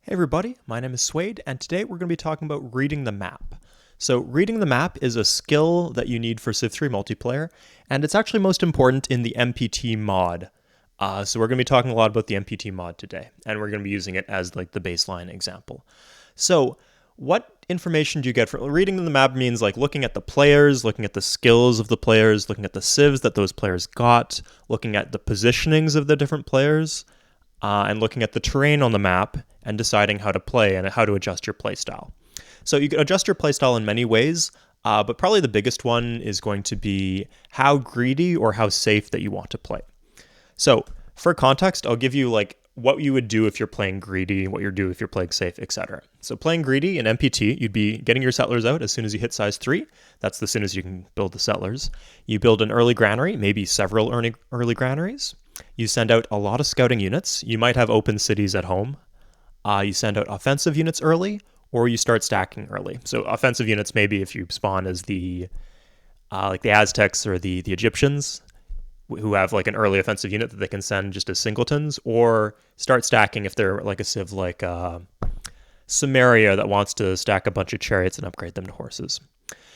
Hey everybody, my name is Suede, and today we're going to be talking about reading the map. So reading the map is a skill that you need for Civ 3 multiplayer, and it's actually most important in the MPT mod. So we're going to be talking a lot about the MPT mod today, and we're going to be using it as like the baseline example. So what information do you get from reading the map? Means like looking at the players, looking at the skills of the players, looking at the civs that those players got, looking at the positionings of the different players, and looking at the terrain on the map and deciding how to play and how to adjust your playstyle. So you can adjust your playstyle in many ways, but probably the biggest one is going to be how greedy or how safe that you want to play. So for context, I'll give you like what you would do if you're playing greedy, what you do if you're playing safe, etc. So playing greedy in MPT, you'd be getting your settlers out as soon as you hit size 3. That's as soon as you can build the settlers. You build an early granary, maybe several early granaries. You send out a lot of scouting units. You might have open cities at home. You send out offensive units early, or you start stacking early. So offensive units, maybe if you spawn as the like the Aztecs or the Egyptians, who have like an early offensive unit that they can send just as singletons, or start stacking if they're like a civ like Sumerian that wants to stack a bunch of chariots and upgrade them to horses.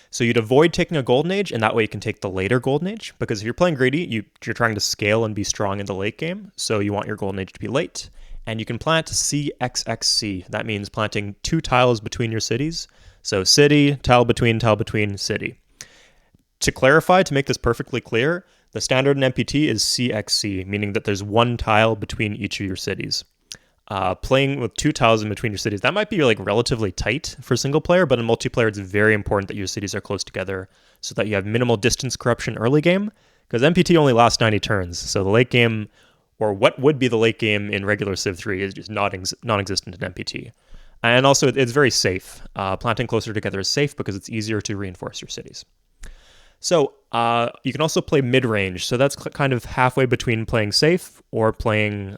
So you'd avoid taking a golden age, and that way you can take the later golden age, because if you're playing greedy, you're trying to scale and be strong in the late game, so you want your golden age to be late. And you can plant CXXC. That means planting 2 tiles between your cities. So city, tile between, city. To clarify, to make this perfectly clear, the standard in MPT is CXC, meaning that there's 1 tile between each of your cities. Playing with 2 tiles in between your cities, that might be like relatively tight for single player, but in multiplayer it's very important that your cities are close together so that you have minimal distance corruption early game, because MPT only lasts 90 turns, so the late game, or what would be the late game in regular Civ 3, is just non-existent in MPT. And also it's very safe. Planting closer together is safe because it's easier to reinforce your cities. So you can also play mid-range, so that's kind of halfway between playing safe or playing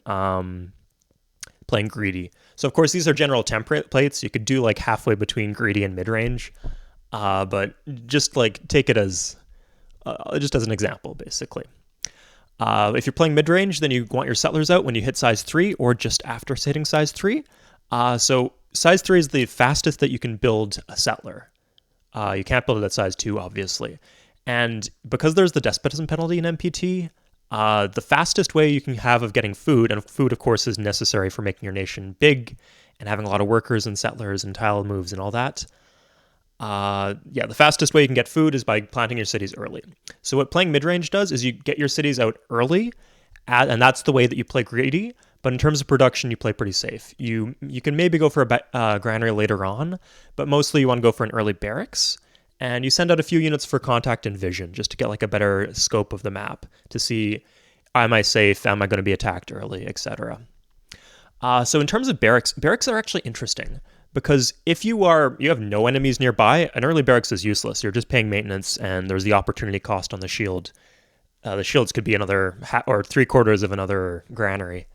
greedy. So of course these are general templates. You could do like halfway between greedy and mid-range, but just like take it as just as an example, basically. If you're playing mid-range, then you want your settlers out when you hit size 3 or just after hitting size 3. So size 3 is the fastest that you can build a settler. You can't build it at size 2, obviously. And because there's the despotism penalty in MPT, the fastest way you can have of getting food, and food, of course, is necessary for making your nation big and having a lot of workers and settlers and tile moves and all that. The fastest way you can get food is by planting your cities early. So what playing mid-range does is you get your cities out early, and that's the way that you play greedy. But in terms of production, you play pretty safe. You can maybe go for a granary later on, but mostly you want to go for an early barracks. And you send out a few units for contact and vision, just to get like a better scope of the map, to see, am I safe, am I going to be attacked early, etc. So in terms of barracks are actually interesting, because if you have no enemies nearby, an early barracks is useless. You're just paying maintenance, and there's the opportunity cost on the shield. The shields could be another or 3/4 of another granary.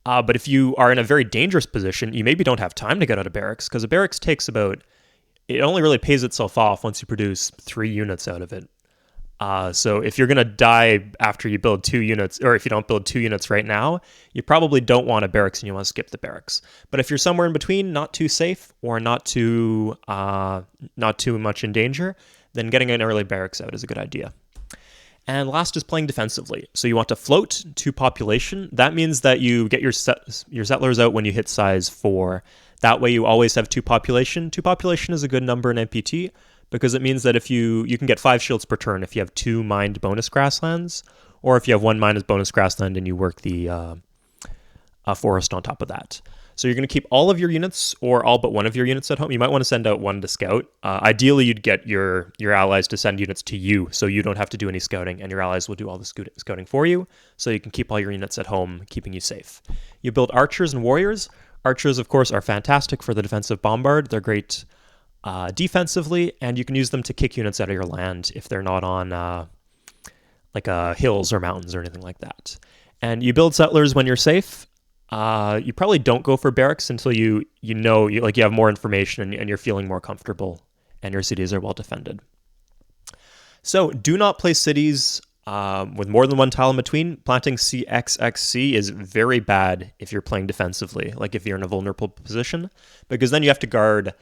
But if you are in a very dangerous position, you maybe don't have time to get out of barracks, because a barracks takes it only really pays itself off once you produce 3 units out of it. So if you're going to die after you build 2 units, or if you don't build 2 units right now, you probably don't want a barracks and you want to skip the barracks. But if you're somewhere in between, not too safe or not too much in danger, then getting an early barracks out is a good idea. And last is playing defensively. So you want to float to population. That means that you get your settlers out when you hit size 4. That way you always have 2 population. 2 population is a good number in MPT, because it means that if you can get 5 shields per turn if you have 2 mined bonus grasslands, or if you have 1 mined bonus grassland and you work the forest on top of that. So you're going to keep all of your units, or all but one of your units at home. You might want to send out 1 to scout. Ideally, you'd get your allies to send units to you, so you don't have to do any scouting, and your allies will do all the scouting for you, so you can keep all your units at home, keeping you safe. You build archers and warriors. Archers, of course, are fantastic for the defensive bombard. They're great defensively, and you can use them to kick units out of your land if they're not on hills or mountains or anything like that. And you build settlers when you're safe. You probably don't go for barracks until you have more information and you're feeling more comfortable and your cities are well defended. So do not play cities with more than one tile in between, planting CXXC is very bad if you're playing defensively, like if you're in a vulnerable position, because then you have to guard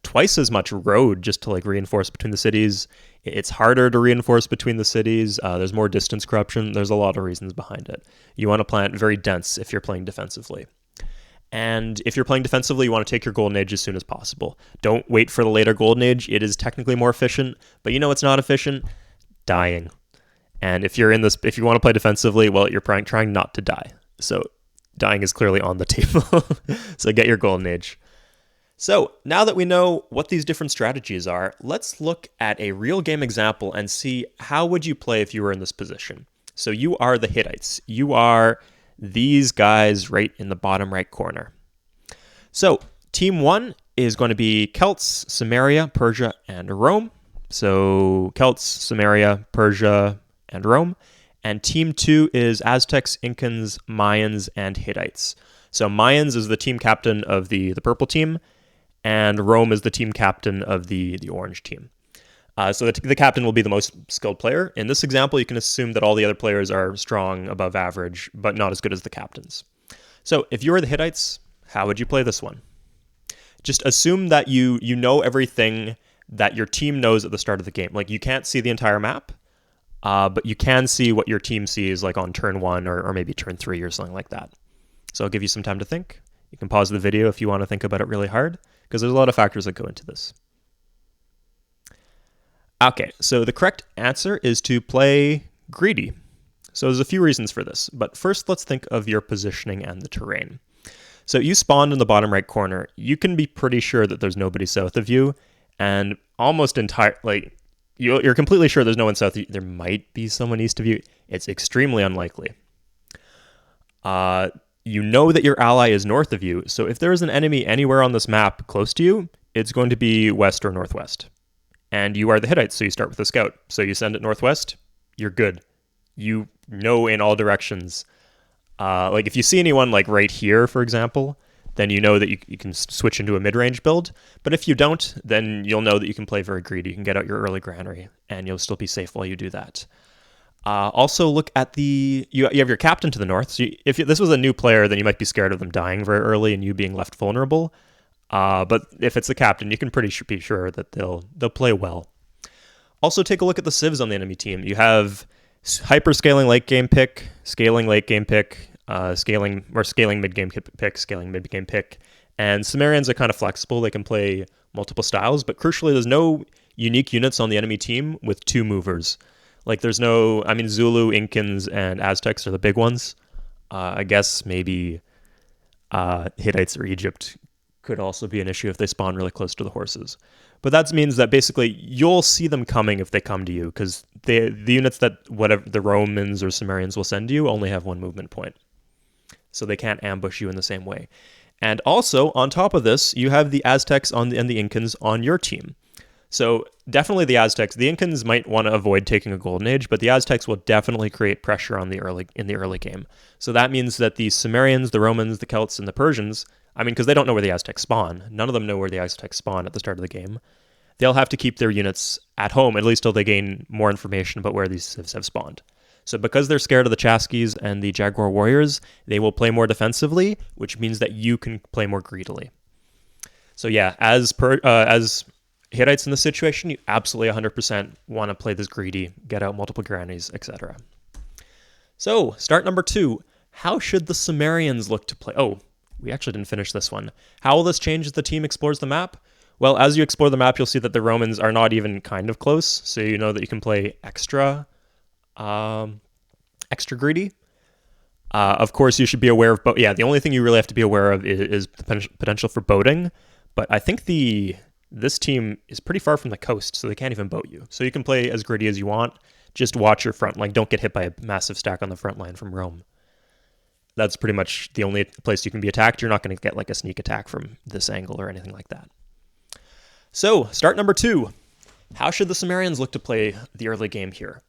twice as much road just to like reinforce between the cities. It's harder to reinforce between the cities. There's more distance corruption. There's a lot of reasons behind it. You want to plant very dense if you're playing defensively. And if you're playing defensively, you want to take your golden age as soon as possible. Don't wait for the later golden age. It is technically more efficient, but you know it's not efficient? Dying. And if you want to play defensively, well, you're trying not to die. So dying is clearly on the table. So get your golden age. So now that we know what these different strategies are, let's look at a real game example and see how would you play if you were in this position. So you are the Hittites. You are these guys right in the bottom right corner. So team 1 is going to be Celts, Samaria, Persia, and Rome. So Celts, Samaria, Persia, and Rome. And team 2 is Aztecs, Incans, Mayans, and Hittites. So Mayans is the team captain of the purple team, and Rome is the team captain of the orange team. So the captain will be the most skilled player. In this example, you can assume that all the other players are strong, above average, but not as good as the captains. So if you were the Hittites, how would you play this one? Just assume that you know everything that your team knows at the start of the game. Like, you can't see the entire map, but you can see what your team sees like on turn 1 or maybe turn 3 or something like that. So I'll give you some time to think. You can pause the video if you want to think about it really hard, because there's a lot of factors that go into this. Okay, so the correct answer is to play greedy. So there's a few reasons for this, but first let's think of your positioning and the terrain. So you spawned in the bottom right corner. You can be pretty sure that there's nobody south of you, and almost you're completely sure there's no one south of you. There might be someone east of you. It's extremely unlikely. You know that your ally is north of you, so if there is an enemy anywhere on this map close to you, it's going to be west or northwest. And you are the Hittites, so you start with a scout. So you send it northwest, you're good. You know in all directions. Like if you see anyone like right here, for example, then you know that you can switch into a mid-range build. But if you don't, then you'll know that you can play very greedy. You can get out your early granary, and you'll still be safe while you do that. Also, look at you have your captain to the north. So if this was a new player, then you might be scared of them dying very early and you being left vulnerable. But if it's the captain, you can be sure that they'll play well. Also, take a look at the civs on the enemy team. You have hyper-scaling late game pick, scaling late game pick, scaling mid game pick, scaling mid game pick. And Sumerians are kind of flexible. They can play multiple styles, but crucially, there's no unique units on the enemy team with 2 movers. Like Zulu, Incans, and Aztecs are the big ones. I guess maybe Hittites or Egypt could also be an issue if they spawn really close to the horses. But that means that basically you'll see them coming if they come to you, because the units that whatever the Romans or Sumerians will send you only have 1 movement point. So they can't ambush you in the same way. And also, on top of this, you have the Aztecs and the Incans on your team. So definitely the Aztecs. The Incans might want to avoid taking a golden age, but the Aztecs will definitely create pressure in the early game. So that means that the Sumerians, the Romans, the Celts, and the Persians, because they don't know where the Aztecs spawn. None of them know where the Aztecs spawn at the start of the game. They'll have to keep their units at home, at least till they gain more information about where these civs have spawned. So because they're scared of the Chaskies and the Jaguar warriors, they will play more defensively, which means that you can play more greedily. So yeah, as Hittites in this situation, you absolutely 100% want to play this greedy, get out multiple grannies, etc. So, start number 2. How should the Sumerians look to play? Oh, we actually didn't finish this one. How will this change as the team explores the map? Well, as you explore the map, you'll see that the Romans are not even kind of close, so you know that you can play extra greedy. Of course, you should be aware of the only thing you really have to be aware of is the potential for boating, but I think this team is pretty far from the coast, so they can't even boat you. So you can play as greedy as you want. Just watch your front line. Don't get hit by a massive stack on the front line from Rome. That's pretty much the only place you can be attacked. You're not going to get like a sneak attack from this angle or anything like that. So, start number 2. How should the Sumerians look to play the early game here?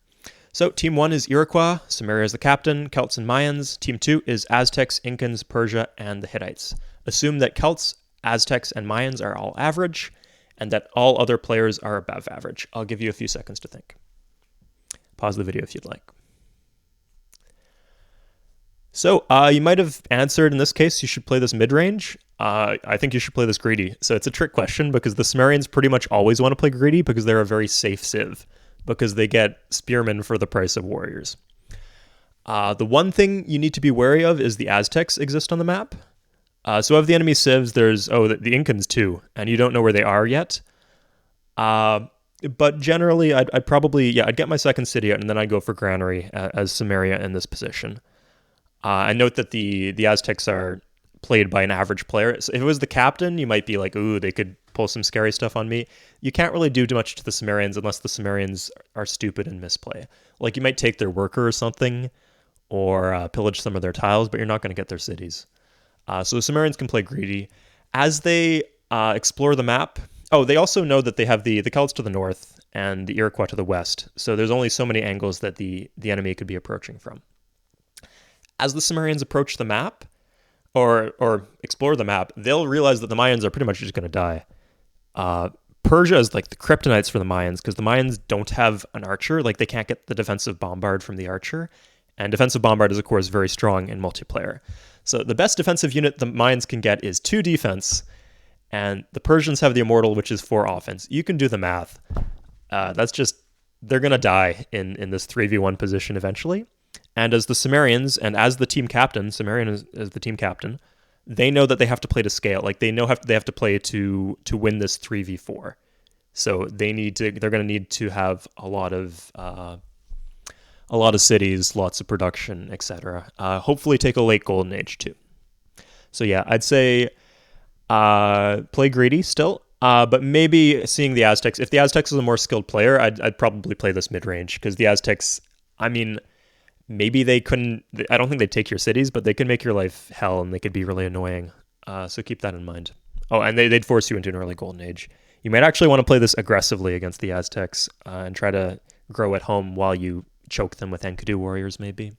So, Team 1 is Iroquois, Samaria is the captain, Celts and Mayans. Team 2 is Aztecs, Incans, Persia, and the Hittites. Assume that Celts, Aztecs, and Mayans are all average, and that all other players are above average. I'll give you a few seconds to think. Pause the video if you'd like. So you might have answered in this case, you should play this mid-range. I think you should play this greedy. So it's a trick question because the Sumerians pretty much always want to play greedy because they're a very safe civ, because they get spearmen for the price of warriors. The one thing you need to be wary of is the Aztecs exist on the map. So of the enemy civs, there's, the Incans too, and you don't know where they are yet. But generally, I'd probably, I'd get my second city out, and then I'd go for Granary as Samaria in this position. And note that the Aztecs are played by an average player. So if it was the captain, you might be like, ooh, they could pull some scary stuff on me. You can't really do too much to the Sumerians unless the Sumerians are stupid and misplay. Like, you might take their worker or something, or pillage some of their tiles, but you're not going to get their cities. So the Sumerians can play greedy. As they explore the map, they also know that they have the Celts to the north and the Iroquois to the west. So there's only so many angles that the enemy could be approaching from. As the Sumerians approach the map, or explore the map, they'll realize that the Mayans are pretty much just going to die. Persia is like the kryptonites for the Mayans, because the Mayans don't have an archer. Like, they can't get the defensive bombard from the archer. And defensive bombard is, of course, very strong in multiplayer. So the best defensive unit the Mayans can get is 2 defense, and the Persians have the immortal, which is 4 offense. You can do the math. That's just, they're going to die in this 3v1 position eventually. And as the Sumerians, and as the team captain, Sumerian is the team captain, they know that they have to play to scale. Like, they know they have to play to win this 3v4. So they're going to need to have a lot of cities, lots of production, etc. Hopefully take a late golden age too. So yeah, I'd say play greedy still, but maybe seeing the Aztecs. If the Aztecs is a more skilled player, I'd probably play this mid-range, because the Aztecs, I mean, maybe they couldn't, I don't think they'd take your cities, but they could make your life hell, and they could be really annoying. So keep that in mind. Oh, and they'd force you into an early golden age. You might actually want to play this aggressively against the Aztecs and try to grow at home while you choke them with Enkidu warriors, maybe.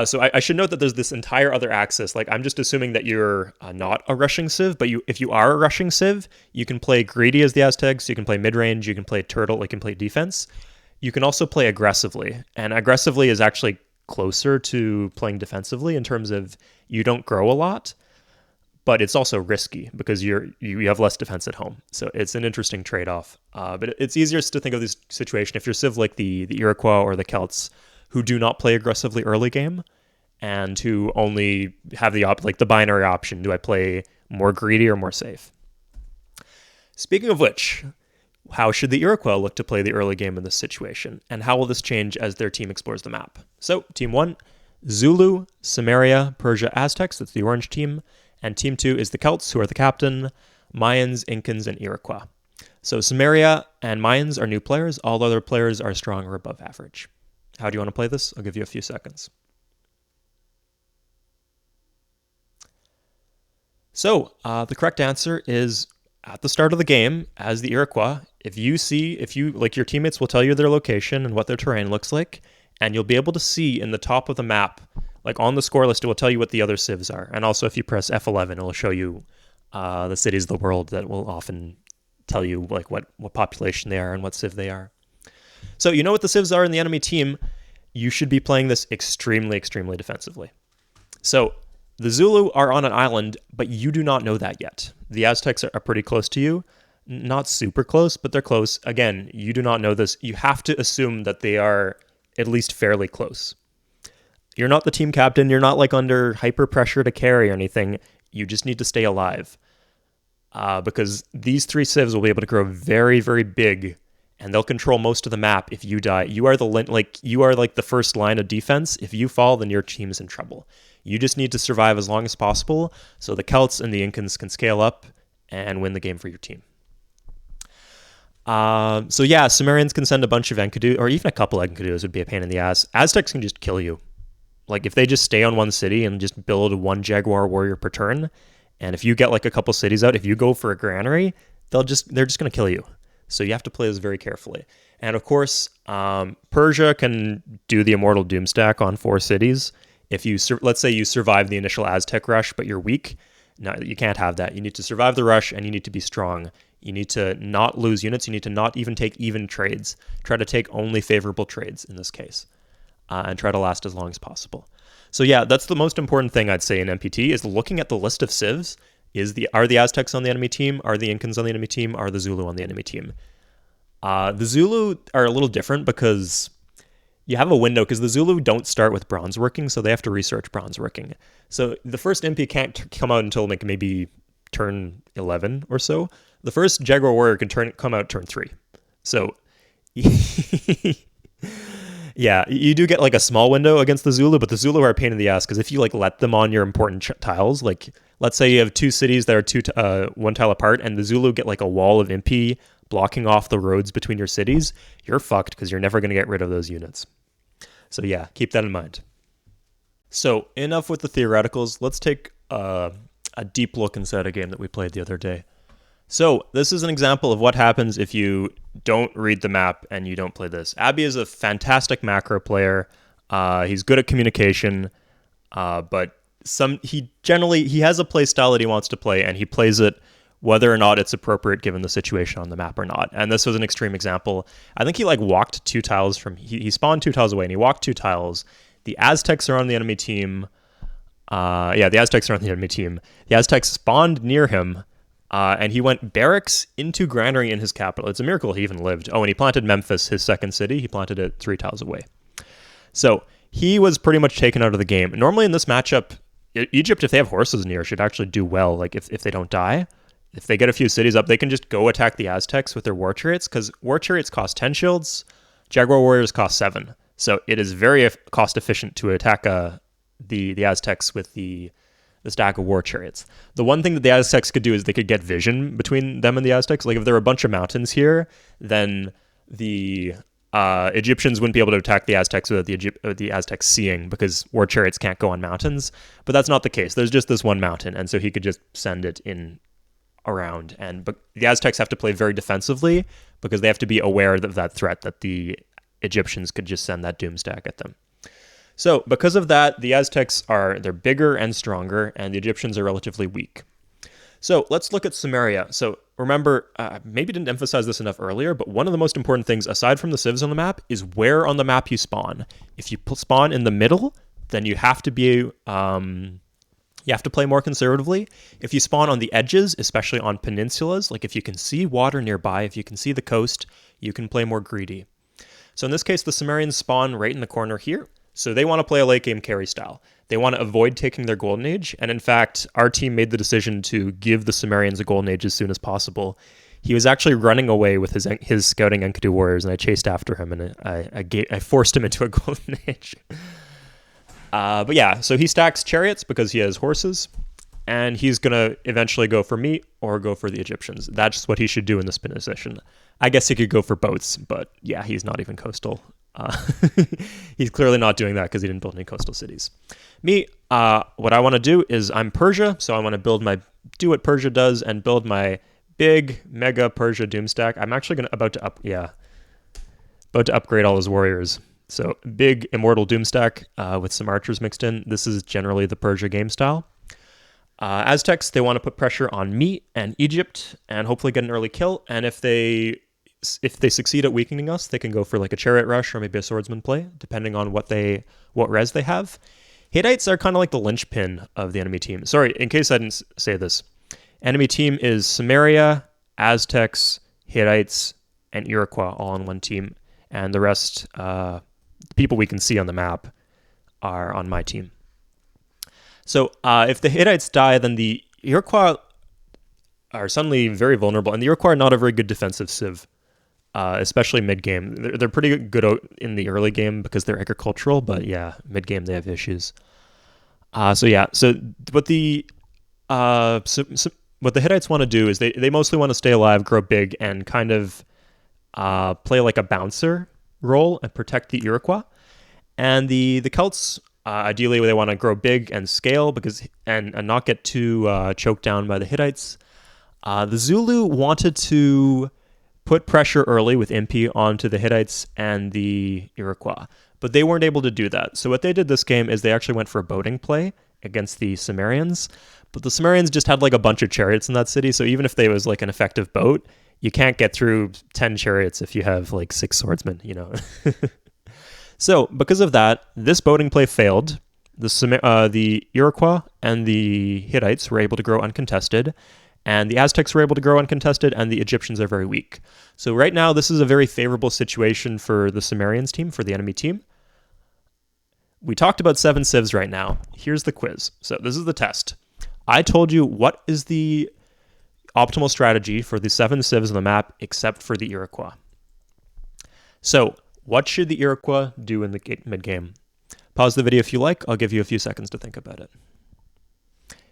So I should note that there's this entire other axis. Like, I'm just assuming that you're not a rushing civ, but if you are a rushing civ, you can play greedy as the Aztecs, you can play mid-range, you can play turtle, you can play defense. You can also play aggressively, and aggressively is actually closer to playing defensively in terms of you don't grow a lot, but it's also risky because you have less defense at home. So it's an interesting trade-off. But it's easiest to think of this situation if you're civ like the Iroquois or the Celts, who do not play aggressively early game and who only have the binary option. Do I play more greedy or more safe? Speaking of which, how should the Iroquois look to play the early game in this situation? And how will this change as their team explores the map? So, Team 1, Zulu, Samaria, Persia, Aztecs, that's the orange team. And Team 2 is the Celts, who are the captain, Mayans, Incans, and Iroquois. So Samaria and Mayans are new players. All other players are strong or above average. How do you want to play this? I'll give you a few seconds. So, the correct answer is at the start of the game, as the Iroquois, if your teammates will tell you their location and what their terrain looks like, and you'll be able to see in the top of the map, like on the score list, it will tell you what the other civs are. And also, if you press F11, it will show you the cities of the world that will often tell you like what population they are and what civ they are. So you know what the civs are in the enemy team. You should be playing this extremely, extremely defensively. So the Zulu are on an island, but you do not know that yet. The Aztecs are pretty close to you. Not super close, but they're close. Again, you do not know this. You have to assume that they are at least fairly close. You're not the team captain. You're not like under hyper pressure to carry or anything. You just need to stay alive. Because these 3 civs will be able to grow very, very big, and they'll control most of the map if you die. You are the first line of defense. If you fall, then your team is in trouble. You just need to survive as long as possible so the Celts and the Incans can scale up and win the game for your team. So yeah, Sumerians can send a bunch of Enkidu, or even a couple Enkidus would be a pain in the ass. Aztecs can just kill you. Like, if they just stay on one city and just build 1 Jaguar warrior per turn, and if you get like a couple cities out, if you go for a granary, they're just going to kill you. So you have to play this very carefully. And of course, Persia can do the Immortal Doom stack on 4 cities. If you, let's say you survive the initial Aztec rush, but you're weak, no, you can't have that. You need to survive the rush, and you need to be strong. You need to not lose units. You need to not even take even trades. Try to take only favorable trades in this case, and try to last as long as possible. So yeah, that's the most important thing I'd say in MPT is looking at the list of civs. Are the Aztecs on the enemy team? Are the Incans on the enemy team? Are the Zulu on the enemy team? The Zulu are a little different because you have a window, because the Zulu don't start with bronze working, so they have to research bronze working. So the first MP can't come out until like maybe turn 11 or so. The first Jaguar Warrior can come out turn 3. So yeah, you do get like a small window against the Zulu, but the Zulu are a pain in the ass because if you like let them on your important tiles, like let's say you have two cities that are one tile apart, and the Zulu get like a wall of MP blocking off the roads between your cities, you're fucked because you're never going to get rid of those units. So yeah, keep that in mind. So enough with the theoreticals. Let's take a deep look inside a game that we played the other day. So this is an example of what happens if you don't read the map and you don't play this. Abby is a fantastic macro player. He's good at communication, but he has a play style that he wants to play, and he plays it whether or not it's appropriate given the situation on the map or not. And this was an extreme example. I think he walked 2 tiles from he spawned 2 tiles away, and he walked 2 tiles. The Aztecs are on the enemy team. The Aztecs are on the enemy team. The Aztecs spawned near him. And he went barracks into granary in his capital. It's a miracle he even lived. Oh, and he planted Memphis, his second city. He planted it 3 tiles away. So he was pretty much taken out of the game. Normally in this matchup, Egypt, if they have horses near, should actually do well. Like if they don't die, if they get a few cities up, they can just go attack the Aztecs with their war chariots, because war chariots cost 10 shields, Jaguar warriors cost 7. So it is very cost efficient to attack the Aztecs with the stack of war chariots. The one thing that the Aztecs could do is they could get vision between them and the Aztecs. Like if there were a bunch of mountains here, then the Egyptians wouldn't be able to attack the Aztecs without the Aztecs seeing, because war chariots can't go on mountains. But that's not the case. There's just this one mountain, and so he could just send it in around. But the Aztecs have to play very defensively because they have to be aware of that threat that the Egyptians could just send that doom stack at them. So because of that, the Aztecs they're bigger and stronger, and the Egyptians are relatively weak. So let's look at Sumeria. So remember, maybe didn't emphasize this enough earlier, but one of the most important things, aside from the civs on the map, is where on the map you spawn. If you spawn in the middle, then you have to play more conservatively. If you spawn on the edges, especially on peninsulas, like if you can see water nearby, if you can see the coast, you can play more greedy. So in this case, the Sumerians spawn right in the corner here. So they want to play a late game carry style. They want to avoid taking their golden age. And in fact, our team made the decision to give the Sumerians a golden age as soon as possible. He was actually running away with his scouting Enkidu warriors, and I chased after him, and I forced him into a golden age. But yeah, so he stacks chariots because he has horses, and he's going to eventually go for me or go for the Egyptians. That's what he should do in this position. I guess he could go for boats, but yeah, he's not even coastal. He's clearly not doing that because he didn't build any coastal cities. Me, what I want to do is I'm Persia, so I want to do what Persia does and build my big mega Persia doom stack. I'm actually about to upgrade all his warriors. So big immortal doom stack with some archers mixed in. This is generally the Persia game style. Aztecs, they want to put pressure on me and Egypt and hopefully get an early kill. And if they succeed at weakening us, they can go for like a chariot rush or maybe a swordsman play, depending on what res they have. Hittites are kind of like the linchpin of the enemy team. Sorry, in case I didn't say this. Enemy team is Sumeria, Aztecs, Hittites, and Iroquois all on one team. And the rest, the people we can see on the map, are on my team. So if the Hittites die, then the Iroquois are suddenly very vulnerable. And the Iroquois are not a very good defensive civ. Especially mid-game. They're pretty good in the early game because they're agricultural, but yeah, mid-game they have issues. What the Hittites want to do is they mostly want to stay alive, grow big, and kind of play like a bouncer role and protect the Iroquois. And the Celts, ideally, they want to grow big and scale and not get too choked down by the Hittites. The Zulu wanted to put pressure early with MP onto the Hittites and the Iroquois, but they weren't able to do that. So what they did this game is they actually went for a boating play against the Sumerians, But the Sumerians just had like a bunch of chariots in that city, so even if they was like an effective boat, you can't get through 10 chariots if you have like 6 swordsmen, you know. So because of that, this boating play failed. The Iroquois and the Hittites were able to grow uncontested, and the Aztecs were able to grow uncontested, and the Egyptians are very weak. So right now, this is a very favorable situation for the Sumerians team, for the enemy team. We talked about 7 civs right now. Here's the quiz. So this is the test. I told you what is the optimal strategy for the 7 civs on the map except for the Iroquois. So what should the Iroquois do in the mid-game? Pause the video if you like. I'll give you a few seconds to think about it.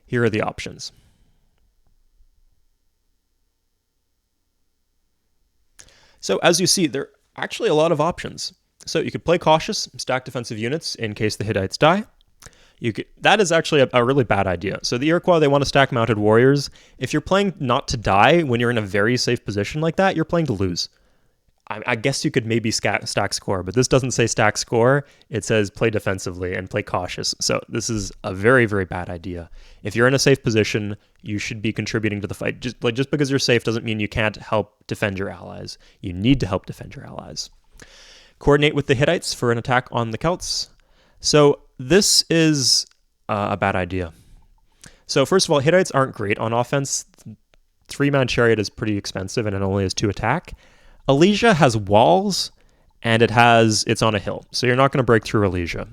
Here are the options. So as you see, there are actually a lot of options. So you could play cautious, stack defensive units in case the Hittites die. That is actually a really bad idea. So the Iroquois, they want to stack mounted warriors. If you're playing not to die when you're in a very safe position like that, you're playing to lose. I guess you could maybe stack score, but this doesn't say stack score. It says play defensively and play cautious. So this is a very, very bad idea. If you're in a safe position, you should be contributing to the fight. Just because you're safe doesn't mean you can't help defend your allies. You need to help defend your allies. Coordinate with the Hittites for an attack on the Celts. So this is a bad idea. So first of all, Hittites aren't great on offense. 3-man chariot is pretty expensive and it only has 2 attack. Alesia has walls and it's on a hill. So you're not going to break through Alesia.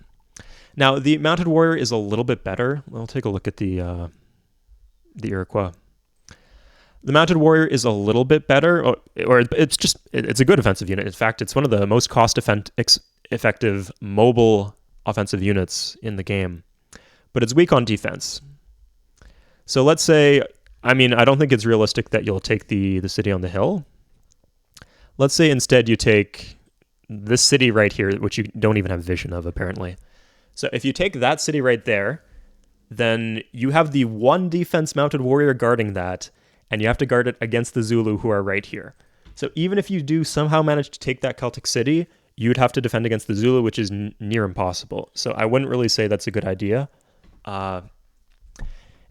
Now the mounted warrior is a little bit better. We'll take a look at the Iroquois. The mounted warrior is a little bit better, or it's a good offensive unit. In fact, it's one of the most cost-effective mobile offensive units in the game, but it's weak on defense. So let's say, I don't think it's realistic that you'll take the city on the hill. Let's say instead you take this city right here, which you don't even have vision of apparently. So if you take that city right there, then you have the 1 defense mounted warrior guarding that, and you have to guard it against the Zulu who are right here. So even if you do somehow manage to take that Celtic city, you'd have to defend against the Zulu, which is near impossible. So I wouldn't really say that's a good idea.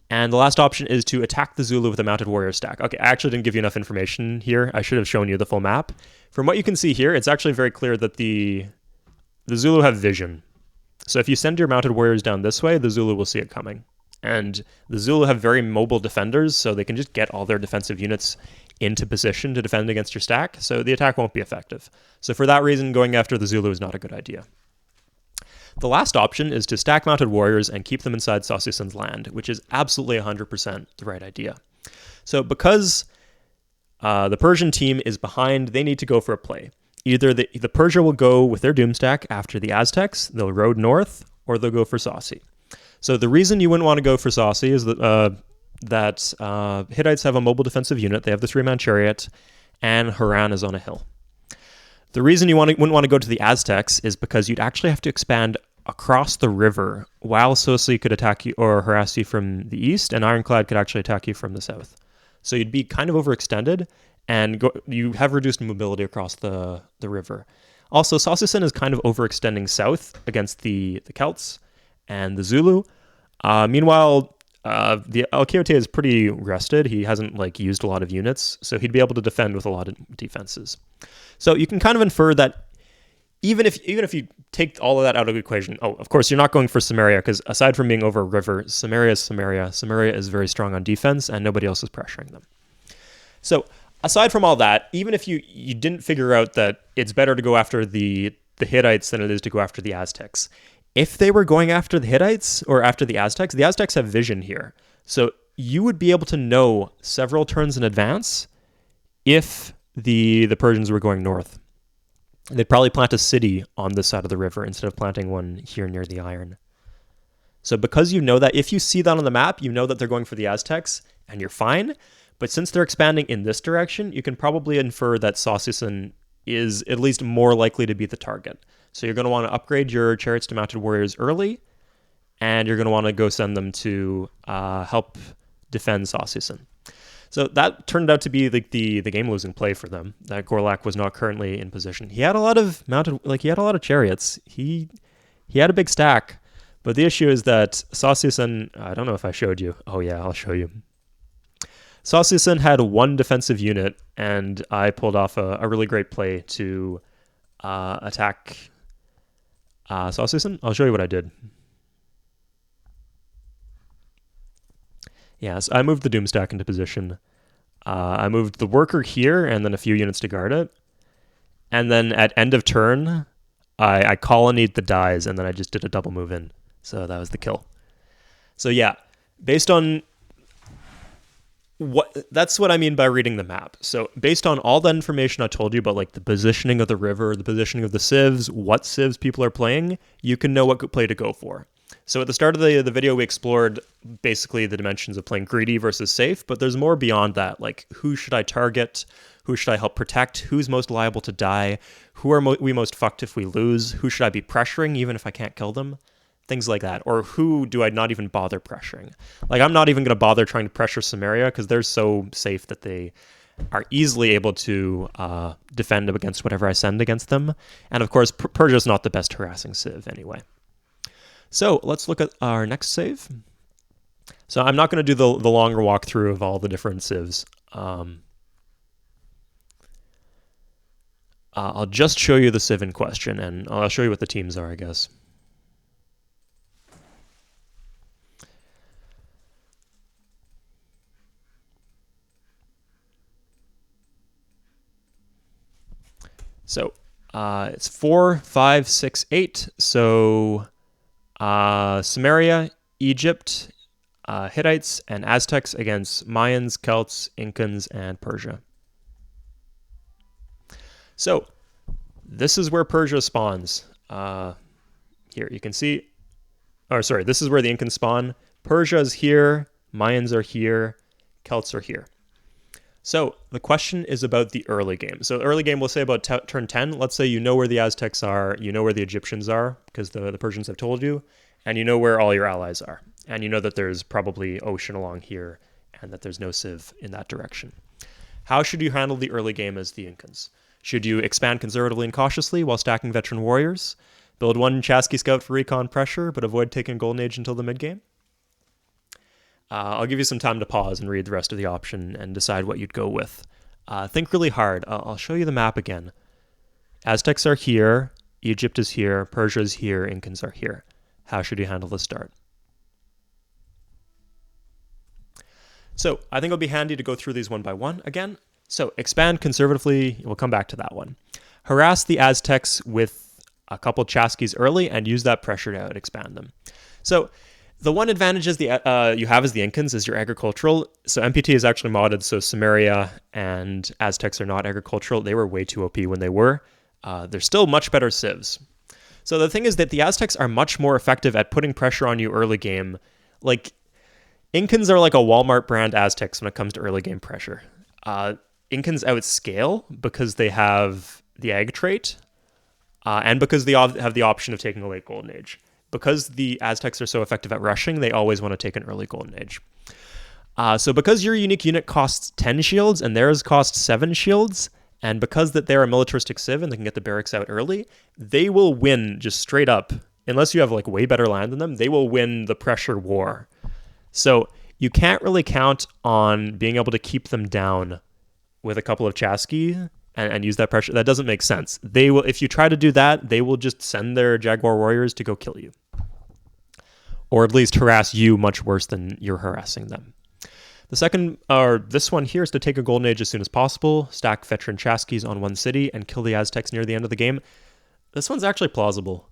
And the last option is to attack the Zulu with a mounted warrior stack. Okay, I actually didn't give you enough information here. I should have shown you the full map. From what you can see here, it's actually very clear that the Zulu have vision. So if you send your mounted warriors down this way, the Zulu will see it coming. And the Zulu have very mobile defenders, so they can just get all their defensive units into position to defend against your stack, so the attack won't be effective. So for that reason, going after the Zulu is not a good idea. The last option is to stack mounted warriors and keep them inside Sosi-san's land, which is absolutely 100% the right idea. So because the Persian team is behind, they need to go for a play. Either the Persia will go with their Doomstack after the Aztecs, they'll road north, or they'll go for Sosi. So the reason you wouldn't want to go for Sosi is that Hittites have a mobile defensive unit. They have the 3-man chariot, and Haran is on a hill. The reason you wouldn't want to go to the Aztecs is because you'd actually have to expand across the river while Sosi could attack you or harass you from the east, and Ironclad could actually attack you from the south. So you'd be kind of overextended, and you have reduced mobility across the river. Also, Sosi-san is kind of overextending south against the Celts and the Zulu. Meanwhile, the Alquiote is pretty rested. He hasn't used a lot of units, so he'd be able to defend with a lot of defenses. So you can kind of infer that even if you take all of that out of the equation, of course, you're not going for Samaria, because aside from being over a river, Samaria is Samaria. Samaria is very strong on defense, and nobody else is pressuring them. So aside from all that, even if you didn't figure out that it's better to go after the Hittites than it is to go after the Aztecs, if they were going after the Hittites or after the Aztecs have vision here. So you would be able to know several turns in advance if the Persians were going north. They'd probably plant a city on this side of the river instead of planting one here near the iron. So because you know that, if you see that on the map, you know that they're going for the Aztecs, and you're fine. But since they're expanding in this direction, you can probably infer that Sosi-san is at least more likely to be the target. So you're going to want to upgrade your chariots to mounted warriors early, and you're going to want to go send them to help defend Sosi-san. So that turned out to be the game-losing play for them. That Gorlak was not currently in position. He had a lot of chariots. He had a big stack, But the issue is that Sosi-san, I don't know if I showed you. Oh yeah, I'll show you. Sosi-san had one defensive unit, and I pulled off a really great play to attack Sosi-san. I'll show you what I did. Yes, I moved the Doomstack into position. I moved the worker here and then a few units to guard it. And then at end of turn, I colonied the dies, and then I just did a double move in. So that was the kill. So yeah, based on that's what I mean by reading the map. So based on all the information I told you about, like the positioning of the river, the positioning of the civs, what civs people are playing, you can know what play to go for. So at the start of the video, we explored basically the dimensions of playing greedy versus safe, but there's more beyond that. Like, who should I target? Who should I help protect? Who's most liable to die? Who are we most fucked if we lose? Who should I be pressuring even if I can't kill them? Things like that. Or who do I not even bother pressuring? Like, I'm not even going to bother trying to pressure Samaria because they're so safe that they are easily able to defend against whatever I send against them. And of course, Persia's not the best harassing civ anyway. So let's look at our next save. So I'm not going to do the longer walkthrough of all the different civs. I'll just show you the civ in question, and I'll show you what the teams are, I guess. So it's 4, 5, 6, 8. So Samaria, Egypt, Hittites, and Aztecs against Mayans, Celts, Incans, and Persia. So this is where Persia spawns. Here you can see, this is where the Incans spawn. Persia is here, Mayans are here, Celts are here. So the question is about the early game. So early game, we'll say about turn 10. Let's say you know where the Aztecs are, you know where the Egyptians are, because the Persians have told you, and you know where all your allies are. And you know that there's probably ocean along here, and that there's no civ in that direction. How should you handle the early game as the Incans? Should you expand conservatively and cautiously while stacking veteran warriors? Build one Chasqui scout for recon pressure, but avoid taking Golden Age until the mid-game? I'll give you some time to pause and read the rest of the option and decide what you'd go with. Think really hard. I'll show you the map again. Aztecs are here, Egypt is here, Persia is here, Incans are here. How should you handle the start? So I think it'll be handy to go through these one by one again. So expand conservatively, we'll come back to that one. Harass the Aztecs with a couple Chasquis early and use that pressure to out-expand them. So the one advantage is you have as the Incans is your agricultural. So MPT is actually modded, so Samaria and Aztecs are not agricultural. They were way too OP when they were. They're still much better civs. So the thing is that the Aztecs are much more effective at putting pressure on you early game. Like, Incans are like a Walmart brand Aztecs when it comes to early game pressure. Incans outscale because they have the ag trait, and because they have the option of taking a late Golden Age. Because the Aztecs are so effective at rushing, they always want to take an early Golden Age. So because your unique unit costs 10 shields and theirs costs 7 shields, and because that they're a militaristic civ and they can get the barracks out early, they will win just straight up. Unless you have like way better land than them, they will win the pressure war. So you can't really count on being able to keep them down with a couple of Chasqui and use that pressure. That doesn't make sense. They will, if you try to do that, they will just send their Jaguar warriors to go kill you. Or at least harass you much worse than you're harassing them. The second, or this one here, is to take a Golden Age as soon as possible, stack veteran Chasquis on one city, and kill the Aztecs near the end of the game. This one's actually plausible.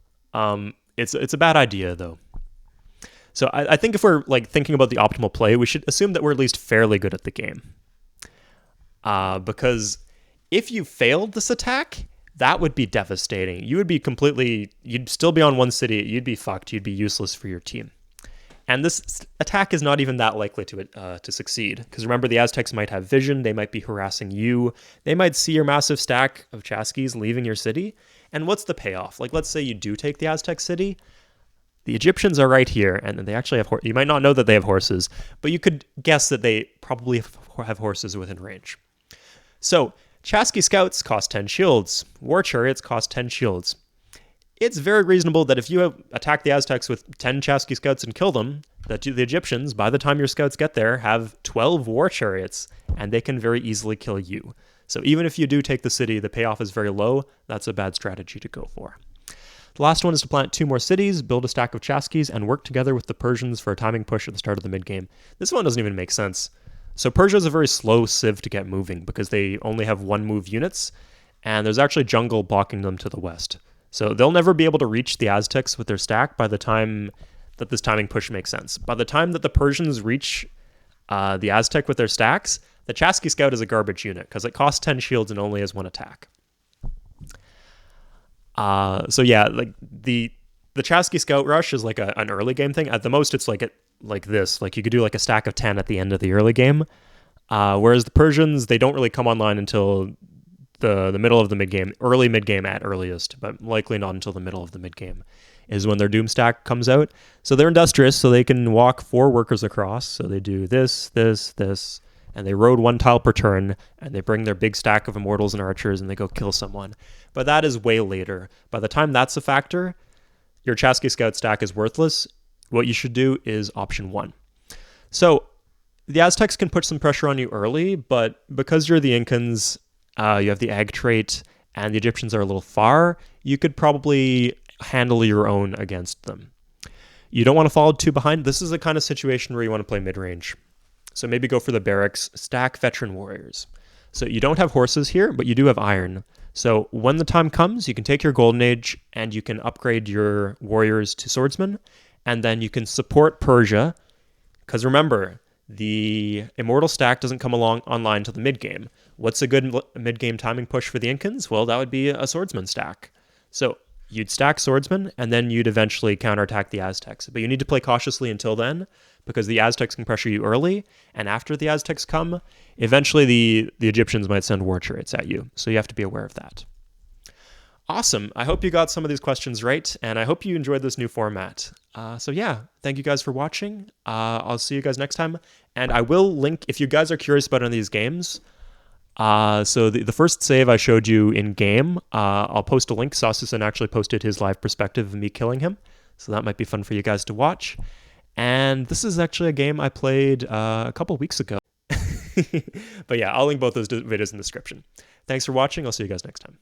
It's a bad idea, though. So I think if we're like thinking about the optimal play, we should assume that we're at least fairly good at the game. Because if you failed this attack, that would be devastating. You'd still be on one city, you'd be fucked, you'd be useless for your team. And this attack is not even that likely to succeed. Because remember, the Aztecs might have vision, they might be harassing you, they might see your massive stack of Chasquis leaving your city. And what's the payoff? Like, let's say you do take the Aztec city, the Egyptians are right here, and they actually have you might not know that they have horses, but you could guess that they probably have horses within range. So Chasqui scouts cost 10 shields. War chariots cost 10 shields. it's very reasonable that if you attack the Aztecs with 10 Chasqui scouts and kill them, that the Egyptians, by the time your scouts get there, have 12 war chariots, and they can very easily kill you. So even if you do take the city, the payoff is very low. That's a bad strategy to go for. The last one is to plant 2 more cities, build a stack of Chasquis, and work together with the Persians for a timing push at the start of the mid-game. This one doesn't even make sense. So Persia is a very slow civ to get moving because they only have 1-move units, and there's actually jungle blocking them to the west. So they'll never be able to reach the Aztecs with their stack by the time that this timing push makes sense. By the time that the Persians reach the Aztec with their stacks, the Chasqui Scout is a garbage unit because it costs 10 shields and only has 1 attack. So yeah, like the Chasqui Scout rush is like an early game thing. At the most, it's like this. Like you could do like a stack of 10 at the end of the early game. Whereas the Persians, they don't really come online until the middle of the mid-game, early mid-game at earliest, but likely not until the middle of the mid-game is when their Doom stack comes out. So they're industrious, so they can walk 4 workers across. So they do this, and they road 1 tile per turn, and they bring their big stack of immortals and archers, and they go kill someone. But that is way later. By the time that's a factor, your Chasqui Scout stack is worthless. What you should do is option 1. So the Aztecs can put some pressure on you early, but because you're the Incans, you have the ag trait, and the Egyptians are a little far, you could probably handle your own against them. You don't want to fall too behind. This is the kind of situation where you want to play mid-range. So maybe go for the barracks, stack veteran warriors. So you don't have horses here, but you do have iron. So when the time comes, you can take your Golden Age and you can upgrade your warriors to swordsmen, and then you can support Persia. Because remember, the immortal stack doesn't come along online till the mid-game. What's a good mid-game timing push for the Incans? Well, that would be a swordsman stack. So you'd stack swordsmen, and then you'd eventually counterattack the Aztecs. But you need to play cautiously until then, because the Aztecs can pressure you early, and after the Aztecs come, eventually the Egyptians might send war chariots at you. So you have to be aware of that. Awesome. I hope you got some of these questions right, and I hope you enjoyed this new format. So yeah, thank you guys for watching. I'll see you guys next time, and I will link, if you guys are curious about any of these games, so the first save I showed you in game, I'll post a link. Sosi actually posted his live perspective of me killing him, so that might be fun for you guys to watch. And this is actually a game I played a couple weeks ago. But yeah, I'll link both those videos in the description. Thanks for watching. I'll see you guys next time.